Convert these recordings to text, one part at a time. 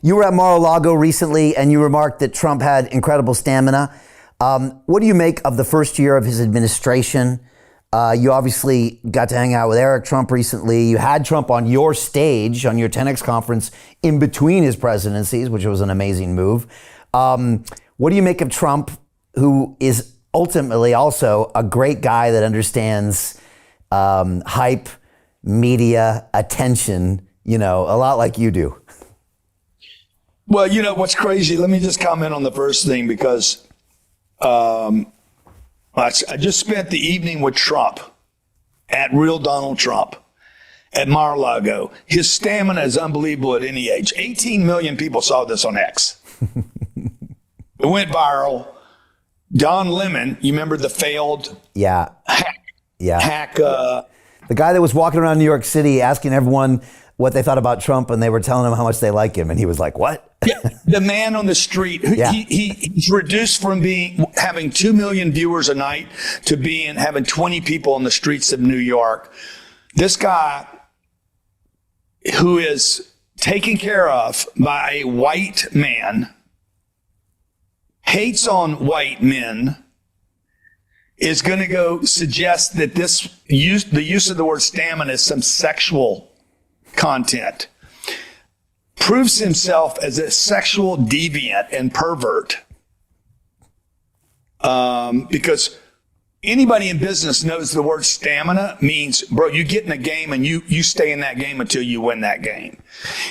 You were at Mar-a-Lago recently, and you remarked that Trump had incredible stamina. What do you make of the first year of his administration? You obviously got to hang out with Eric Trump recently. You had Trump on your stage, on your 10X conference, in between his presidencies, which was an amazing move. What do you make of Trump, who is ultimately also a great guy that understands hype, media, attention, a lot like you do? Well, what's crazy, let me just comment on the first thing, because I just spent the evening with Trump, at Real Donald Trump, at Mar-a-Lago. His stamina is unbelievable at any age. 18 million people saw this on X. It went viral. Don Lemon, you remember the failed hack? The guy that was walking around New York City asking everyone what they thought about Trump, and they were telling him how much they like him, and he was like, what? Yeah, the man on the street, he's reduced from having 2 million viewers a night to having 20 people on the streets of New York. This guy, who is taken care of by a white man, hates on white men, is going to go suggest that the use of the word stamina is some sexual content, proves himself as a sexual deviant and pervert. Because anybody in business knows the word stamina means, bro, you get in a game and you stay in that game until you win that game.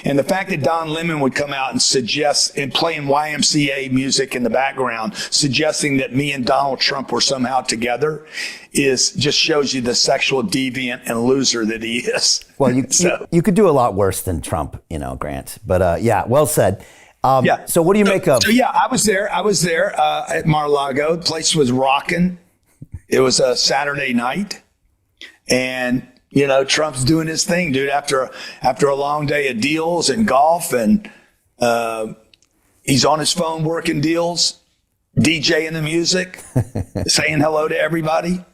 And the fact that Don Lemon would come out and suggest, and playing YMCA music in the background, suggesting that me and Donald Trump were somehow together, just shows you the sexual deviant and loser that he is. Well, you could do a lot worse than Trump, Grant. But well said. So what do you make of? So I was there at Mar-a-Lago. The place was rocking. It was a Saturday night, and Trump's doing his thing, dude. After a long day of deals and golf, and he's on his phone working deals, DJing the music, saying hello to everybody.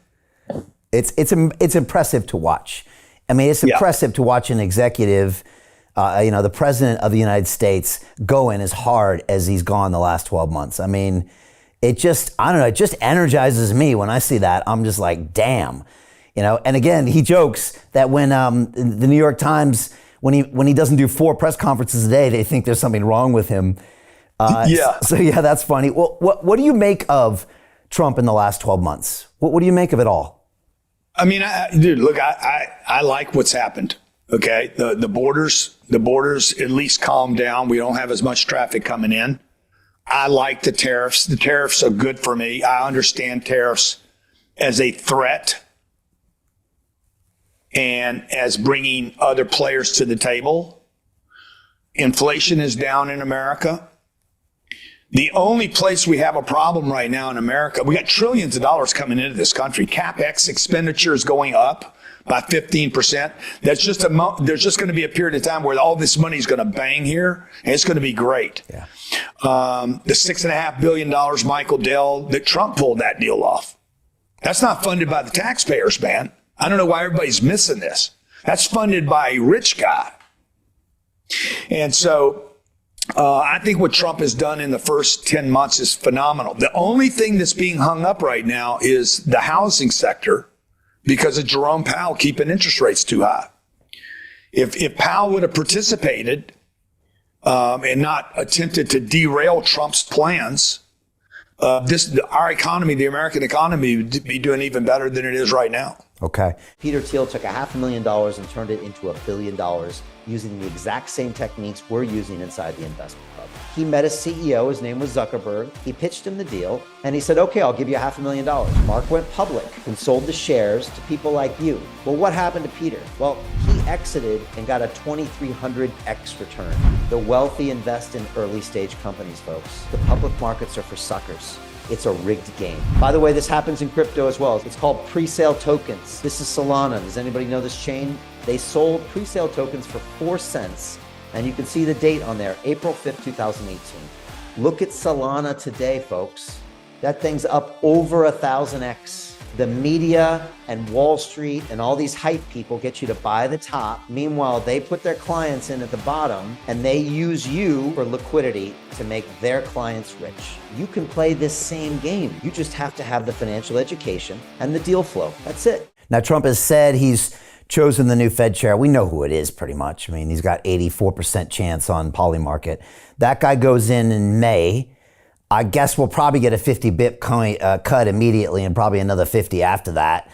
It's impressive to watch. I mean, it's impressive to watch an executive, the president of the United States, going as hard as he's gone the last 12 months. I mean, it just energizes me when I see that. I'm just like, damn, And again, he jokes that when the New York Times, when he doesn't do 4 press conferences a day, they think there's something wrong with him. So that's funny. Well, what do you make of Trump in the last 12 months? What do you make of it all? I mean, dude, look, I like what's happened. Okay, the borders at least calmed down. We don't have as much traffic coming in. I like the tariffs. The tariffs are good for me. I understand tariffs as a threat and as bringing other players to the table. Inflation is down in America. The only place we have a problem right now in America, we got trillions of dollars coming into this country. CapEx expenditure is going up by 15%. There's just going to be a period of time where all this money is going to bang here, and it's going to be great. Yeah. The $6.5 billion Michael Dell, that Trump pulled that deal off. That's not funded by the taxpayers, man. I don't know why everybody's missing this. That's funded by a rich guy. And so I think what Trump has done in the first 10 months is phenomenal. The only thing that's being hung up right now is the housing sector, because of Jerome Powell keeping interest rates too high. If Powell would have participated and not attempted to derail Trump's plans, our economy, the American economy, would be doing even better than it is right now. Okay. Peter Thiel took $500,000 and turned it into $1 billion using the exact same techniques we're using inside the investment club. He met a CEO, his name was Zuckerberg. He pitched him the deal and he said, okay, I'll give you $500,000. Mark went public and sold the shares to people like you. Well, what happened to Peter? Well, he exited and got a 2,300x return. The wealthy invest in early stage companies, folks. The public markets are for suckers. It's a rigged game. By the way, this happens in crypto as well. It's called pre-sale tokens. This is Solana. Does anybody know this chain? They sold pre-sale tokens for 4 cents. And you can see the date on there, April 5th, 2018. Look at Solana today, folks. That thing's up over 1,000x. The media and Wall Street and all these hype people get you to buy the top. Meanwhile, they put their clients in at the bottom and they use you for liquidity to make their clients rich. You can play this same game. You just have to have the financial education and the deal flow. That's it. Now, Trump has said he's chosen the new Fed chair. We know who it is pretty much. I mean, he's got 84% chance on Polymarket. That guy goes in May. I guess we'll probably get a 50 bip cut immediately and probably another 50 after that.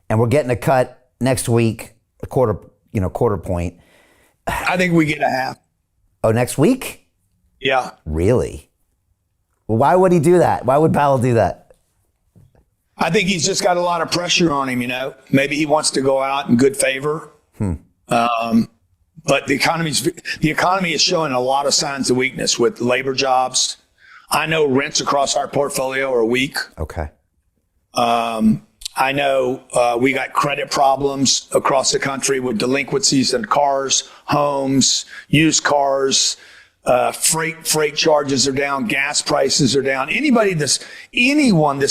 And we're getting a cut next week, a quarter point. I think we get a half. Oh, next week? Yeah. Really? Well, why would he do that? Why would Powell do that? I think he's just got a lot of pressure on him, Maybe he wants to go out in good favor. But the economy is showing a lot of signs of weakness with labor jobs. I know rents across our portfolio are weak. Okay. I know we got credit problems across the country with delinquencies in cars, homes, used cars. Freight charges are down. Gas prices are down. Anyone that's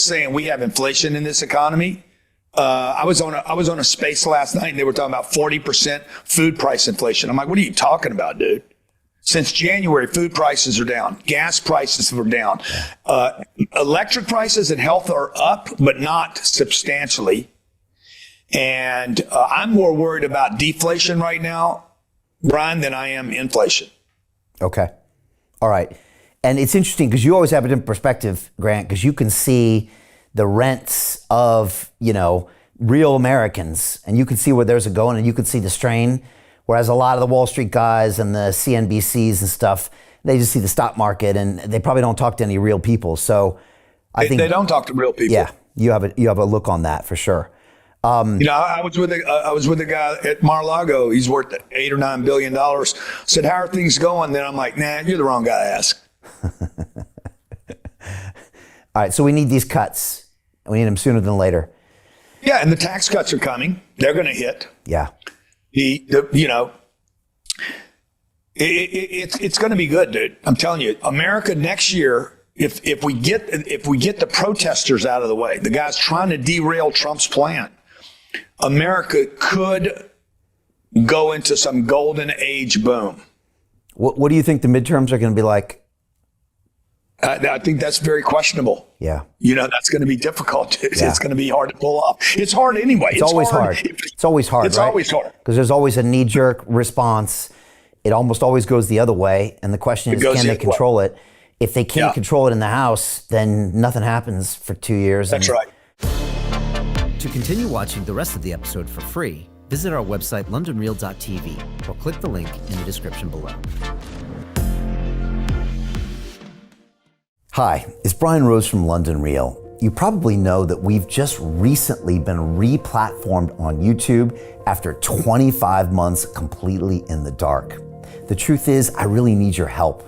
saying we have inflation in this economy. I was on a space last night and they were talking about 40% food price inflation. I'm like, what are you talking about, dude? Since January, food prices are down. Gas prices were down. Electric prices and health are up, but not substantially. And I'm more worried about deflation right now, Brian, than I am inflation. Okay. All right. And it's interesting because you always have a different perspective, Grant, because you can see the rents of, real Americans and you can see where theirs are going and you can see the strain. Whereas a lot of the Wall Street guys and the CNBCs and stuff, they just see the stock market and they probably don't talk to any real people. So I think they don't talk to real people. Yeah, you have a look on that for sure. I was with a guy at Lago. He's worth $8 or $9 billion. Said, "How are things going?" Then I'm like, "Nah, you're the wrong guy to ask." All right, so we need these cuts. We need them sooner than later. Yeah, and the tax cuts are coming. They're going to hit. Yeah. It's going to be good, dude. I'm telling you, America next year, if we get the protesters out of the way, the guys trying to derail Trump's plan, America could go into some golden age boom. What do you think the midterms are going to be like? I think that's very questionable. Yeah. That's going to be difficult. It's Yeah. going to be hard to pull off. It's hard anyway. It's always hard. It's always hard. It's always hard. Because there's always a knee-jerk response. It almost always goes the other way. And the question is, can they control it? If they can't control it in the House, then nothing happens for 2 years. That's right. To continue watching the rest of the episode for free, visit our website, londonreal.tv, or click the link in the description below. Hi, it's Brian Rose from London Real. You probably know that we've just recently been re-platformed on YouTube after 25 months completely in the dark. The truth is, I really need your help.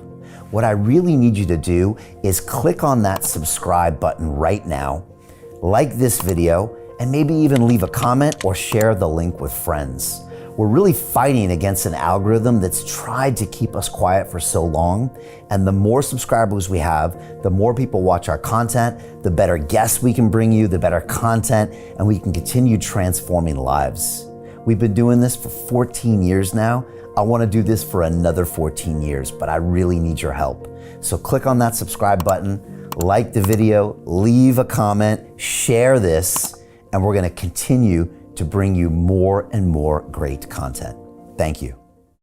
What I really need you to do is click on that subscribe button right now, like this video, and maybe even leave a comment or share the link with friends. We're really fighting against an algorithm that's tried to keep us quiet for so long. And the more subscribers we have, the more people watch our content, the better guests we can bring you, the better content, and we can continue transforming lives. We've been doing this for 14 years now. I want to do this for another 14 years, but I really need your help. So click on that subscribe button, like the video, leave a comment, share this, and we're going to continue to bring you more and more great content. Thank you.